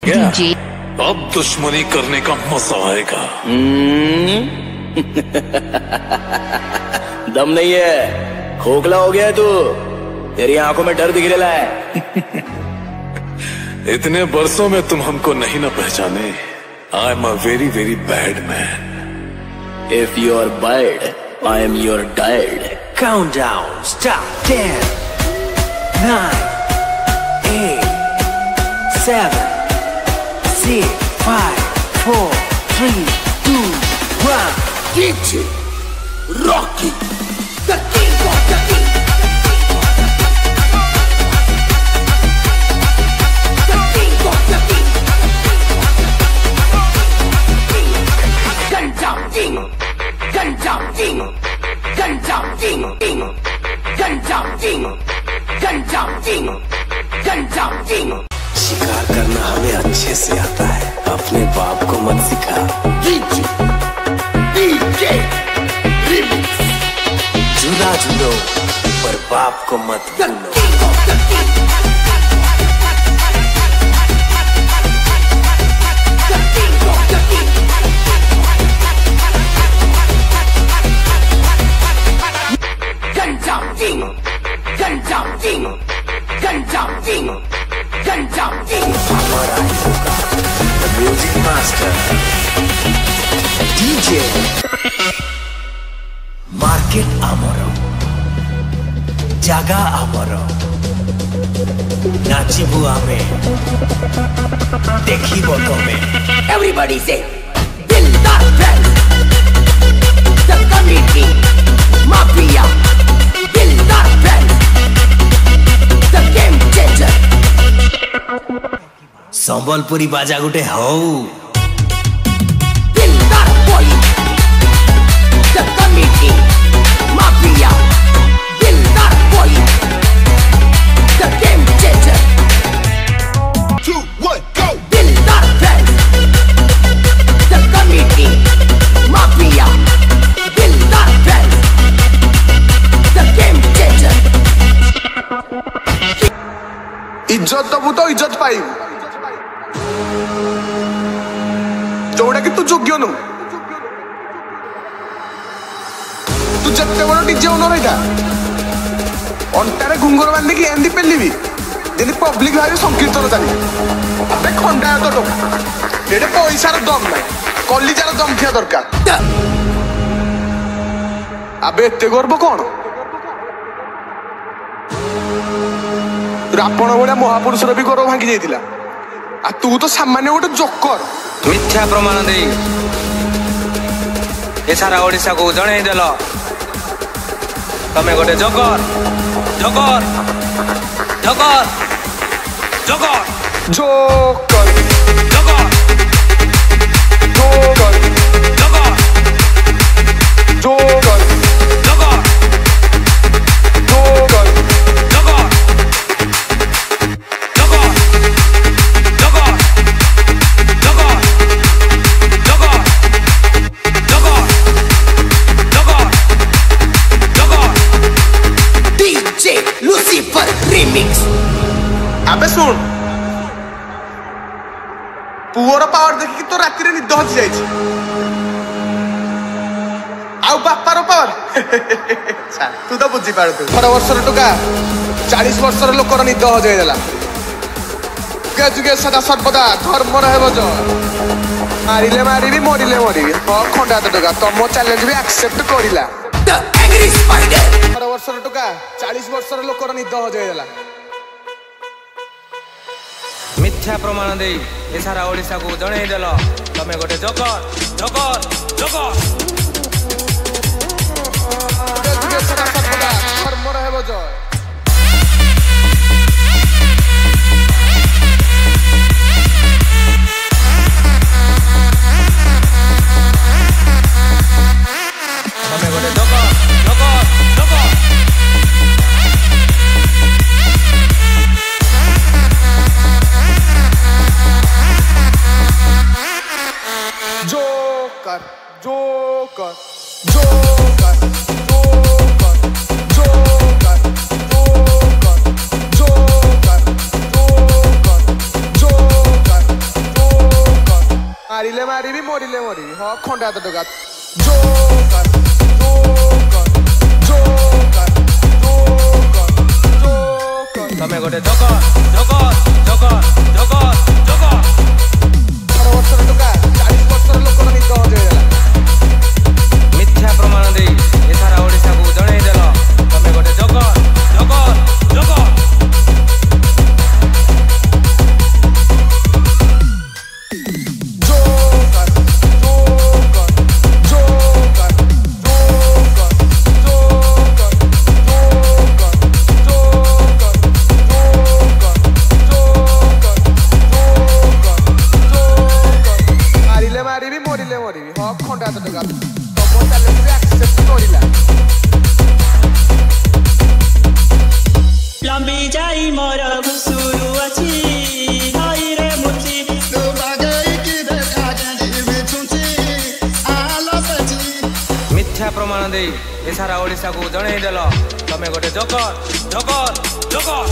क्या DJ अब दुश्मनी करने का मजा आएगा। दम नहीं है, खोखला हो गया है तू। तेरी आंखों में डर दिख रहा है। इतने बरसों में तुम हमको नहीं ना पहचाने। I am a very very bad man. If you are bad, I am your dad. Countdown, start. 10, 9, 8, 7, 6, 5, 4, 3, 2, 1. DJ Rocky, the king of the king. The king of the king. Ganjam king. Ganjam king. Ganjam king. Ganjam king. Ganjam king. Ganjam king. शिकार करना हमें अच्छे से आता है, अपने बाप को मत सिखा। DJ Remix. जुदा जुड़ो पर बाप को मत The भूलो। king of the king. The king of the king. Ganjam king. Ganjam king. Ganjam king. Ganjam king. हमारा ही होगा the music master DJ Market ଆମର, ଜାଗା ଆମର, ନାଚିବୁ ଆମେ, ଦେଖିବ ତମେ। Everybody say Dildar friends. The committee Mafia. Dildar friends. The game changer. Sambalpuri ବାଜା ଗୋଟେ ହଉ। Dildar boy. The committee Mafia. Dildar boy. The game changer. 2, 1, go! Dildar friends. The committee Mafia. Dildar friends. The game changer. इज्जत दबू तो इज्जत पाइबू, जोड़ा कि तू योग्य नु। तू जत्ते बड़ डीजे ओनर एटा अंटारे घुंगर बांधी की एंदी पेलिबी जेनी पब्लिक भाई संकीर्तन चली। अबे खंडायत टोका एडे पैसार दम ना, कलिजार दम थिया दरकार। अबे एते गर्व कौन? रावण भलिया महापुरुषर भी गर्व भांगी जाइतिला, आ तू तो सामान्य गोटे जोकर। मिथ्या प्रमाण दे ए सारा ओडिशा को जणै देल तमे गोटे joker joker joker joker joker joker joker joker joker joker joker joker joker joker DJ Lucifer Remix. अबे सुन, पुअर पावर देखी तो राति रे निद हजि जाइछि। आउ बापार पावर तू तो बुझी पार। तू 18 वर्षर टोका 40 वर्षर लोकर निद हजै देला। जुगे जुगे सदा सर्वदा धर्म रहबो जय। मारिले मारिबी मरिले मरिबी। ह खंडा टोका तम चैलेंज भी एक्सेप्ट करिला। The angry spider. 18 वर्षर टोका 40 वर्षर लोकर निद हजै देला। मिथ्या प्रमाण दे ए सारा ओडिशा को जणै देल तमे गोटे जोकर जोकर जोकर जुगे जुगे सदा सर्वदा धर्म रहबो जय। तमे गोटे joker joker joker joker joker joker joker joker joker joker joker joker मारिले मारिबी मरिले मरिबी हाँ खंडा तो टका joker joker joker joker joker तमे गोटे joker joker joker joker joker 18 वर्षर टका 40 वर्षर लोक निद हजेला मिथ्या प्रमाण दे ए सारा ओडिसा को जणै देल तमे गोटे जोकर जोकर जोकर लंबी जाई मोर घुसुरु अछि हाय रे मुची तो बागई की देखा जानी बिछुची आलो सची मिथ्या प्रमाण दे ए सारा ओडिसा को जणै देल तमे गोटे जोकर जोकर जोकर